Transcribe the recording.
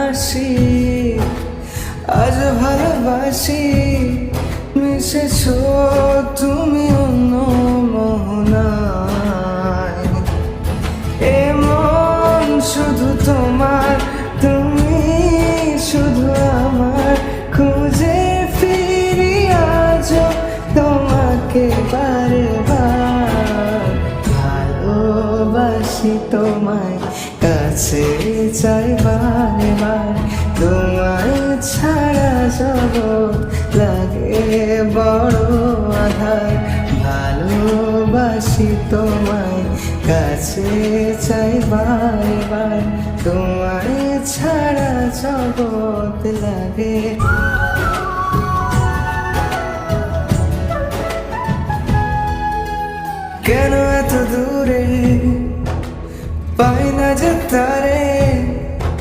হাসি আজ ভালোবাসি মিশেছো তুমি অন্য মোহনায় এমন শুধু তোমার তুমি শুধু আমার খুঁজে ফিরি আজ তোমাকে বারে বার ভালোবাসি তোমায় কাছে চাই বারে বার তোমায় ছাড়া জগৎ লাগে বড় আধার ভালোবাসি তোমায় কাছে চাই বারে বার তোমায় ছাড়া জগৎ লাগে কেন এত দূরে পাই না যে তারে